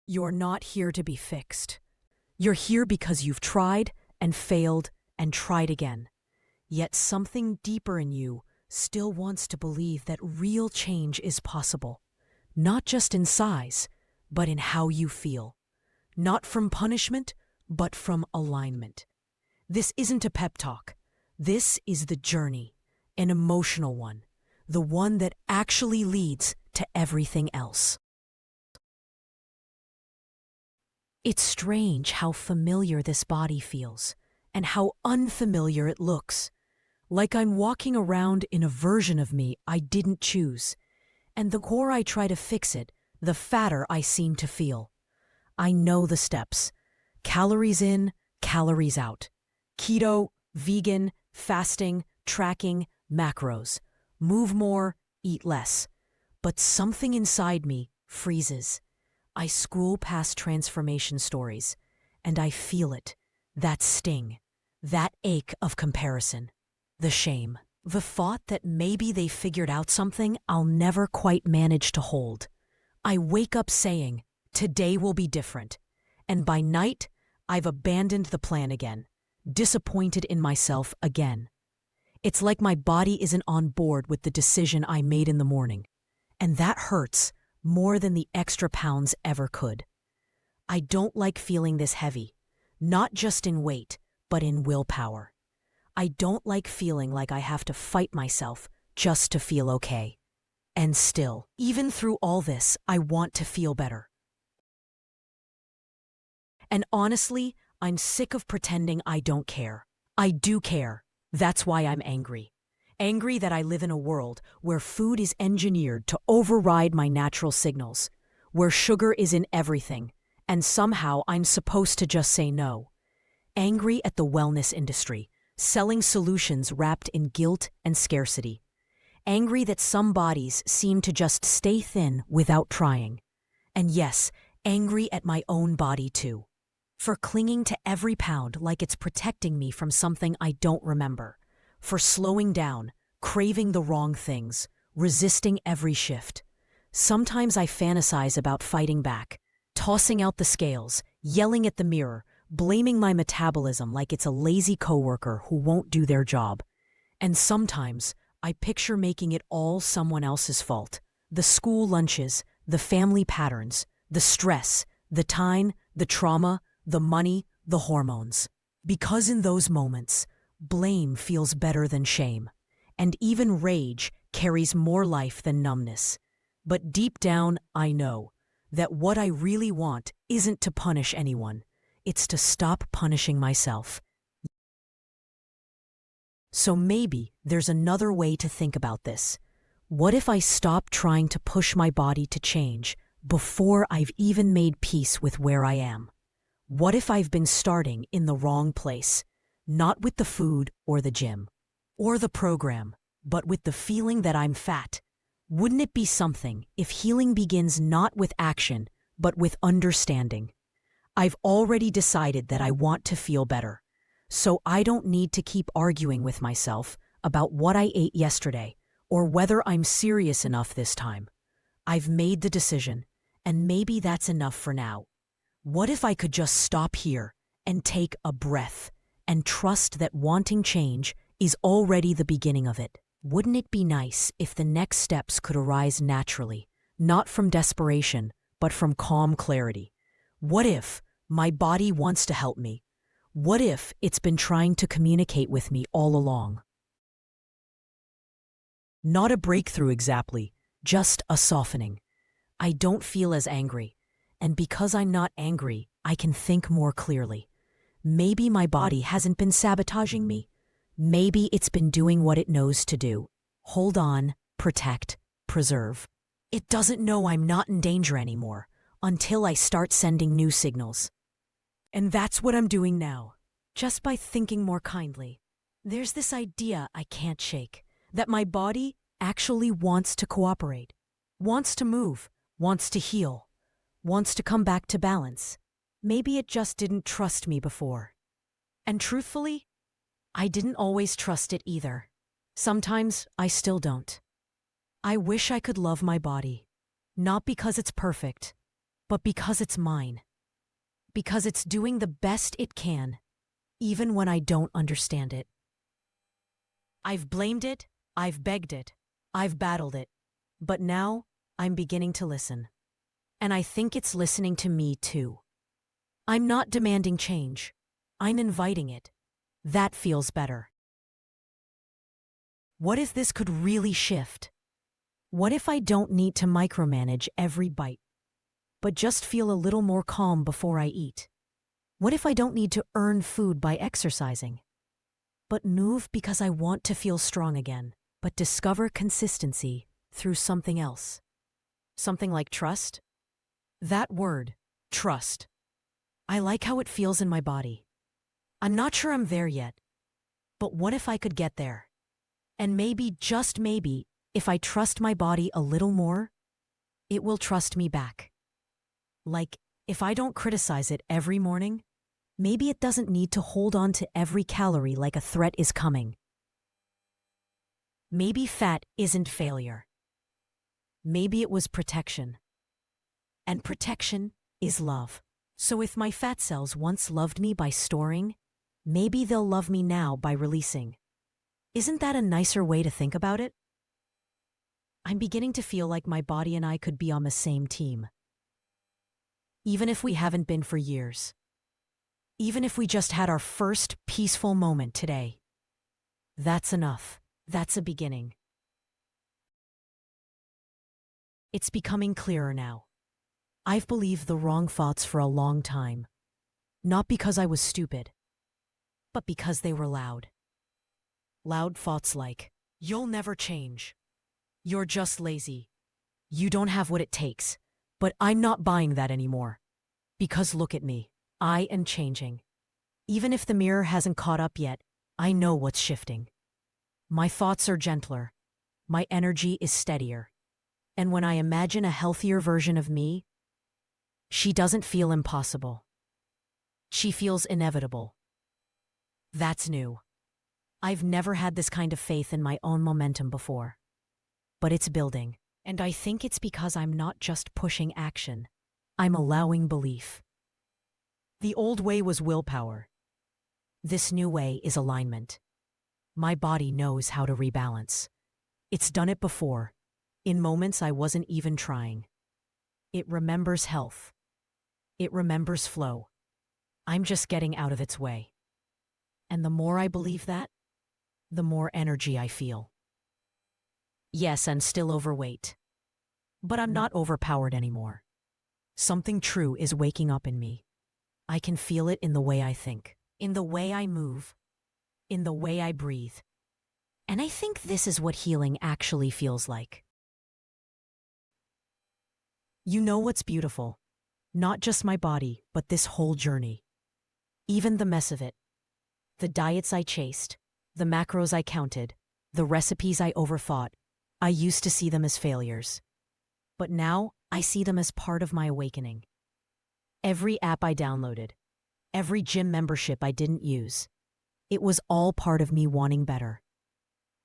You're not here to be fixed. You're here because you've tried and failed and tried again. Yet something deeper in you still wants to believe that real change is possible, not just in size, but in how you feel. Not from punishment, but from alignment. This isn't a pep talk. This is the journey, an emotional one, the one that actually leads to everything else. It's strange how familiar this body feels, and how unfamiliar it looks. Like I'm walking around in a version of me I didn't choose, and the more I try to fix it, the fatter I seem to feel. I know the steps. Calories in, calories out. Keto, vegan, fasting, tracking, macros. Move more, eat less. But something inside me freezes. I scroll past transformation stories, and I feel it. That sting. That ache of comparison. The shame. The thought that maybe they figured out something I'll never quite manage to hold. I wake up saying, today will be different. And by night, I've abandoned the plan again. Disappointed in myself again. It's like my body isn't on board with the decision I made in the morning. And that hurts more than the extra pounds ever could. I don't like feeling this heavy, not just in weight, but in willpower. I don't like feeling like I have to fight myself just to feel okay. And still, even through all this, I want to feel better. And honestly, I'm sick of pretending I don't care. I do care. That's why I'm angry. Angry that I live in a world where food is engineered to override my natural signals, where sugar is in everything, and somehow I'm supposed to just say no. Angry at the wellness industry, selling solutions wrapped in guilt and scarcity. Angry that some bodies seem to just stay thin without trying. And yes, angry at my own body too. For clinging to every pound like it's protecting me from something I don't remember. For slowing down, craving the wrong things, resisting every shift. Sometimes I fantasize about fighting back, tossing out the scales, yelling at the mirror, blaming my metabolism like it's a lazy coworker who won't do their job. And sometimes I picture making it all someone else's fault. The school lunches, the family patterns, the stress, the time, the trauma, the money, the hormones. Because in those moments, blame feels better than shame, and even rage carries more life than numbness. But deep down, I know that what I really want isn't to punish anyone. It's to stop punishing myself. So maybe there's another way to think about this. What if I stop trying to push my body to change before I've even made peace with where I am? What if I've been starting in the wrong place, not with the food or the gym, or the program, but with the feeling that I'm fat? Wouldn't it be something if healing begins not with action, but with understanding? I've already decided that I want to feel better, so I don't need to keep arguing with myself about what I ate yesterday or whether I'm serious enough this time. I've made the decision, and maybe that's enough for now. What if I could just stop here and take a breath and trust that wanting change is already the beginning of it? Wouldn't it be nice if the next steps could arise naturally, not from desperation, but from calm clarity? What if my body wants to help me? What if it's been trying to communicate with me all along? Not a breakthrough exactly, just a softening. I don't feel as angry. And because I'm not angry, I can think more clearly. Maybe my body hasn't been sabotaging me. Maybe it's been doing what it knows to do. Hold on, protect, preserve. It doesn't know I'm not in danger anymore until I start sending new signals. And that's what I'm doing now, just by thinking more kindly. There's this idea I can't shake, that my body actually wants to cooperate, wants to move, wants to heal, wants to come back to balance. Maybe it just didn't trust me before. And truthfully, I didn't always trust it either. Sometimes I still don't. I wish I could love my body, not because it's perfect, but because it's mine. Because it's doing the best it can, even when I don't understand it. I've blamed it, I've begged it, I've battled it, but now I'm beginning to listen. And I think it's listening to me too. I'm not demanding change. I'm inviting it. That feels better. What if this could really shift? What if I don't need to micromanage every bite, but just feel a little more calm before I eat? What if I don't need to earn food by exercising, but move because I want to feel strong again, but discover consistency through something else? Something like trust? That word, trust. I like how it feels in my body. I'm not sure I'm there yet, but what if I could get there? And maybe, just maybe, if I trust my body a little more, it will trust me back. Like, if I don't criticize it every morning, maybe it doesn't need to hold on to every calorie like a threat is coming. Maybe fat isn't failure. Maybe it was protection. And protection is love. So if my fat cells once loved me by storing, maybe they'll love me now by releasing. Isn't that a nicer way to think about it? I'm beginning to feel like my body and I could be on the same team. Even if we haven't been for years. Even if we just had our first peaceful moment today. That's enough. That's a beginning. It's becoming clearer now. I've believed the wrong thoughts for a long time. Not because I was stupid, but because they were loud. Loud thoughts like, "You'll never change. You're just lazy. You don't have what it takes." But I'm not buying that anymore. Because look at me. I am changing. Even if the mirror hasn't caught up yet, I know what's shifting. My thoughts are gentler. My energy is steadier. And when I imagine a healthier version of me, she doesn't feel impossible. She feels inevitable. That's new. I've never had this kind of faith in my own momentum before. But it's building. And I think it's because I'm not just pushing action. I'm allowing belief. The old way was willpower. This new way is alignment. My body knows how to rebalance. It's done it before, in moments I wasn't even trying. It remembers health. It remembers flow. I'm just getting out of its way. And the more I believe that, the more energy I feel. Yes, I'm still overweight. But I'm not overpowered anymore. Something true is waking up in me. I can feel it in the way I think, in the way I move, in the way I breathe. And I think this is what healing actually feels like. You know what's beautiful? Not just my body, but this whole journey. Even the mess of it. The diets I chased, the macros I counted, the recipes I overthought. I used to see them as failures. But now I see them as part of my awakening. Every app I downloaded, every gym membership I didn't use, it was all part of me wanting better.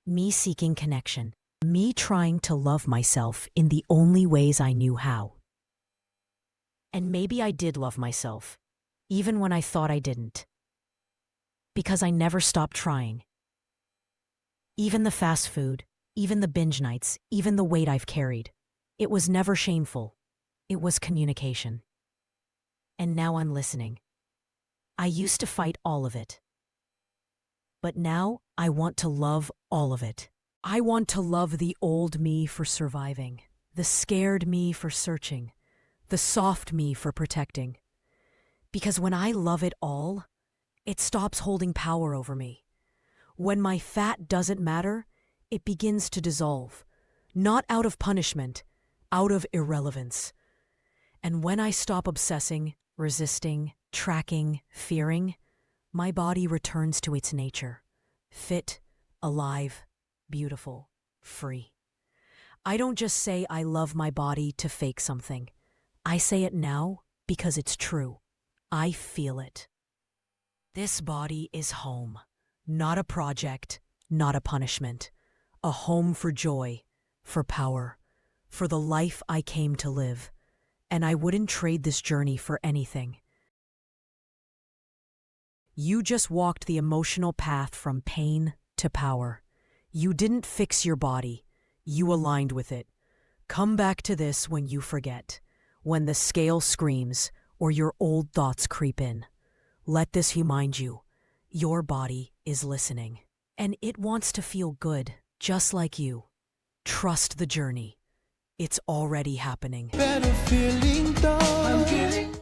Me seeking connection. Me trying to love myself in the only ways I knew how. And maybe I did love myself, even when I thought I didn't. Because I never stopped trying. Even the fast food, even the binge nights, even the weight I've carried. It was never shameful. It was communication. And now I'm listening. I used to fight all of it. But now I want to love all of it. I want to love the old me for surviving, the scared me for searching, the soft me for protecting. Because when I love it all, it stops holding power over me. When my fat doesn't matter, it begins to dissolve, not out of punishment, out of irrelevance. And when I stop obsessing, resisting, tracking, fearing, my body returns to its nature, fit, alive, beautiful, free. I don't just say I love my body to fake something. I say it now because it's true. I feel it. This body is home, not a project, not a punishment. A home for joy, for power, for the life I came to live. And I wouldn't trade this journey for anything. You just walked the emotional path from pain to power. You didn't fix your body. You aligned with it. Come back to this when you forget, when the scale screams or your old thoughts creep in. Let this remind you, your body is listening, and it wants to feel good, just like you. Trust the journey. It's already happening. Better feeling though.